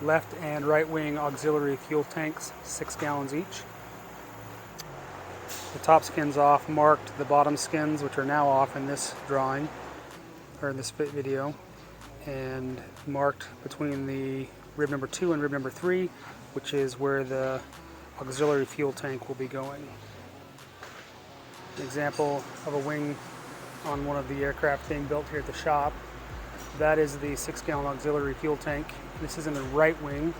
left and right wing auxiliary fuel tanks, 6 gallons each. The top skins off, marked the bottom skins, which are now off in this drawing, or in this video, and marked between the rib number 2 and rib number 3, which is where the auxiliary fuel tank will be going. An example of a wing on one of the aircraft being built here at the shop. That is the 6 gallon auxiliary fuel tank. This is in the right wing.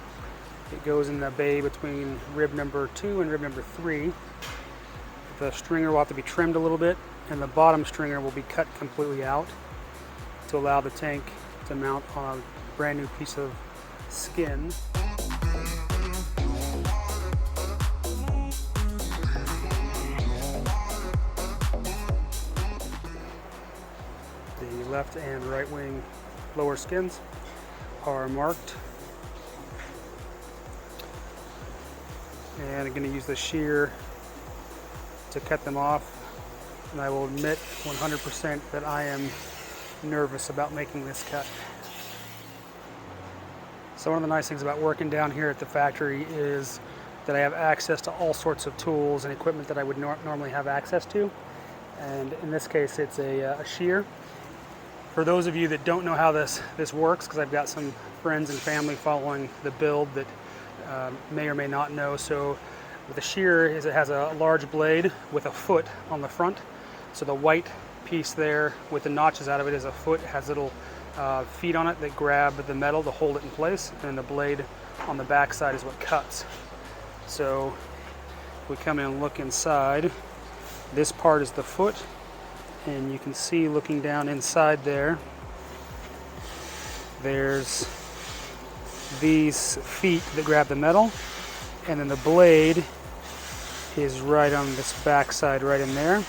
It goes in the bay between rib number 2 and rib number 3. The stringer will have to be trimmed a little bit, and the bottom stringer will be cut completely out to allow the tank to mount on a brand new piece of skin. The left and right wing lower skins are marked. And I'm going to use the shear to cut them off. And I will admit 100% that I am nervous about making this cut. So one of the nice things about working down here at the factory is that I have access to all sorts of tools and equipment that I would normally have access to. And in this case, it's a shear. For those of you that don't know how this works, because I've got some friends and family following the build that may or may not know. So with the shear, it has a large blade with a foot on the front. So the white piece there with the notches out of it is a foot. It has little feet on it that grab the metal to hold it in place, and the blade on the back side is what cuts. So if we come in and look inside, this part is the foot, and you can see looking down inside there, there's these feet that grab the metal, and then the blade is right on this back side right in there.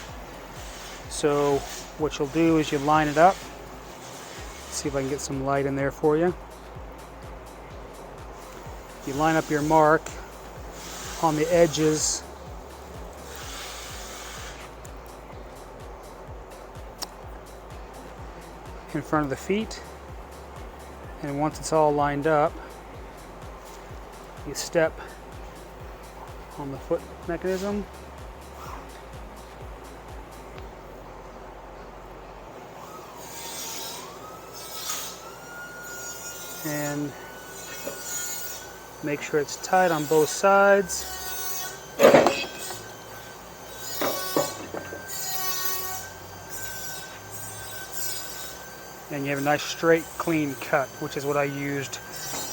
So what you'll do is you line it up. See if I can get some light in there for you. You line up your mark on the edges in front of the feet, and once it's all lined up, you step on the foot mechanism, and make sure it's tight on both sides. And you have a nice straight clean cut, which is what I used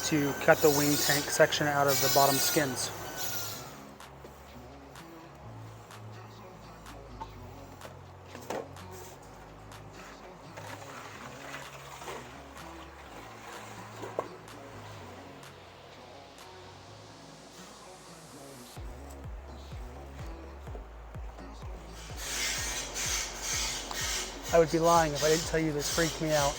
to cut the wing tank section out of the bottom skins. I would be lying if I didn't tell you this freaked me out.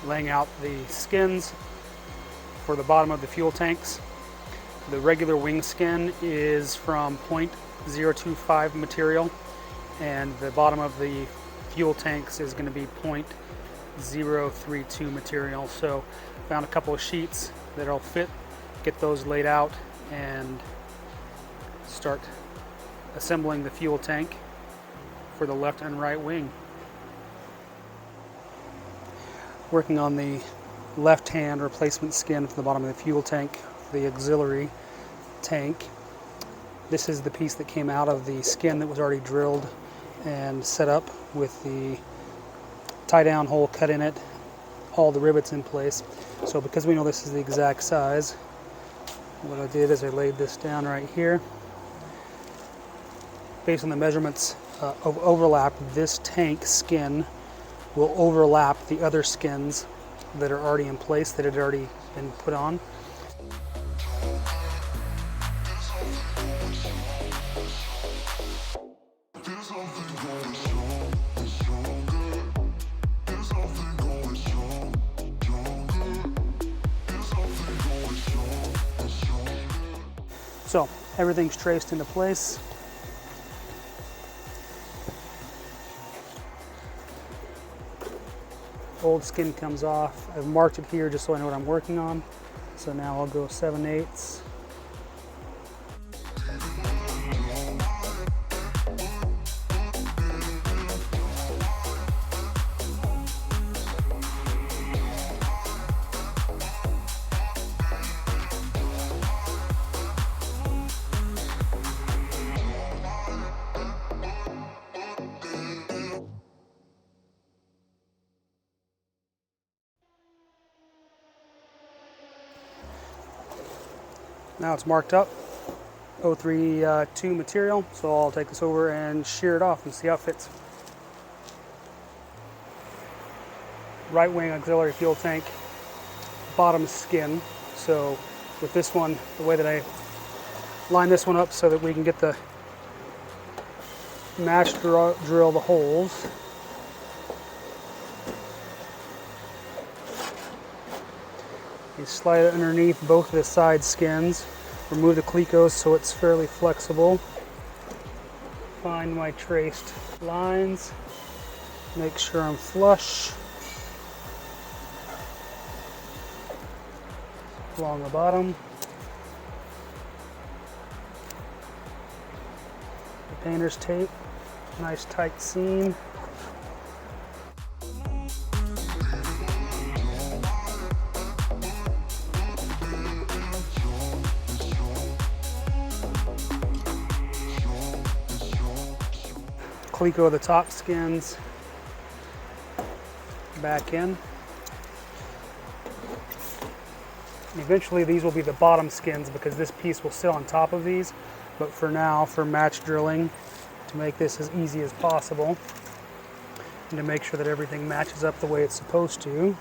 Laying out the skins for the bottom of the fuel tanks. The regular wing skin is from 0.025 material, and the bottom of the fuel tanks is going to be 0.032 material. So found a couple of sheets that'll fit, get those laid out, and start assembling the fuel tank for the left and right wing. Working on the left hand replacement skin for the bottom of the fuel tank, the auxiliary tank. This is the piece that came out of the skin that was already drilled and set up with the tie down hole cut in it, all the rivets in place. So because we know this is the exact size, what I did is I laid this down right here. Based on the measurements of overlap, this tank skin will overlap the other skins that are already in place, that had already been put on. So Everything's traced into place. Old skin comes off. I've marked it here just so I know what I'm working on. So now I'll go 7/8. Now it's marked up, 032 material, so I'll take this over and shear it off and see how it fits. Right wing auxiliary fuel tank, bottom skin. So with this one, the way that I line this one up so that we can get the match drill the holes. You slide it underneath both of the side skins, remove the clecos so it's fairly flexible. Find my traced lines, make sure I'm flush along the bottom. The painter's tape, nice tight seam. Cleco the top skins back in. Eventually these will be the bottom skins because this piece will sit on top of these, but for now, for match drilling, to make this as easy as possible and to make sure that everything matches up the way it's supposed to.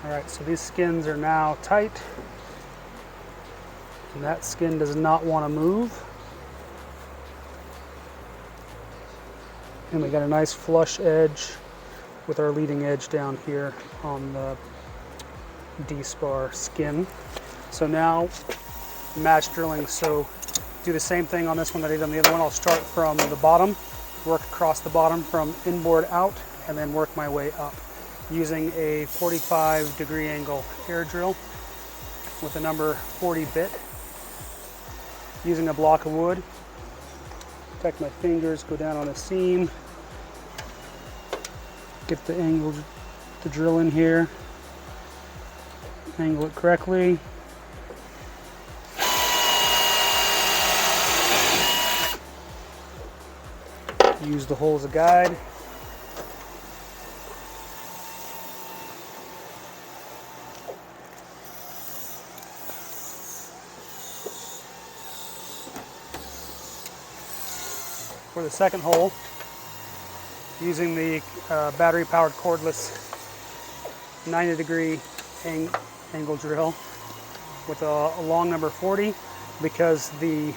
Alright, so these skins are now tight, and that skin does not want to move. And we got a nice flush edge with our leading edge down here on the D-spar skin. So now match drilling, so do the same thing on this one that I did on the other one. I'll start from the bottom, work across the bottom from inboard out, and then work my way up, using a 45-degree angle air drill with a number 40 bit, using a block of wood. Protect my fingers, go down on a seam, get the angle, the drill in here, angle it correctly. Use the hole as a guide. For the second hole, using the battery-powered cordless 90-degree angle drill with a long number 40, because the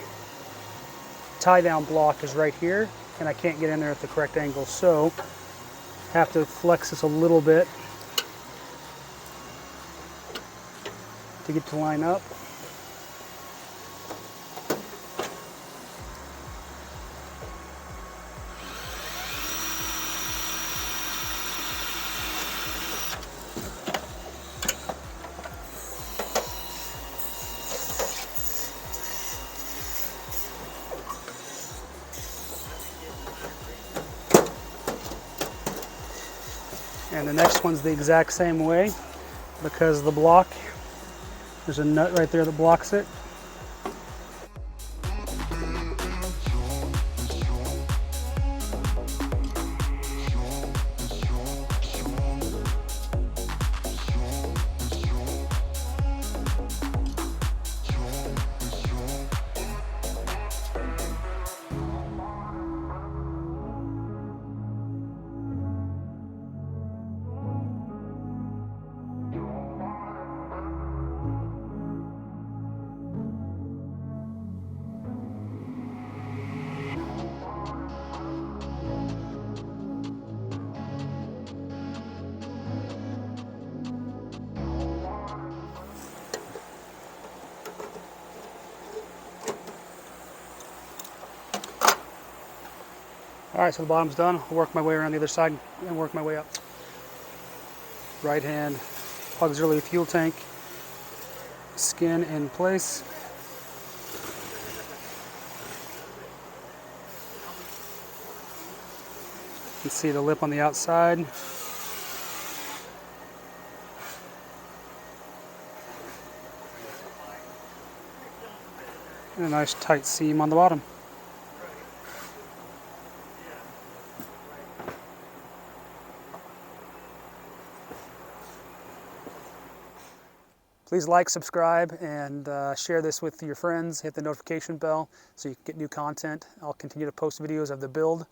tie-down block is right here and I can't get in there at the correct angle, so have to flex this a little bit to get to line up. And the next one's the exact same way, because the block, there's a nut right there that blocks it. All right, so the bottom's done. I'll work my way around the other side and work my way up. Right hand auxiliary fuel tank, skin in place. You can see the lip on the outside. And a nice tight seam on the bottom. Please like, subscribe, and share this with your friends. Hit the notification bell so you can get new content. I'll continue to post videos of the build.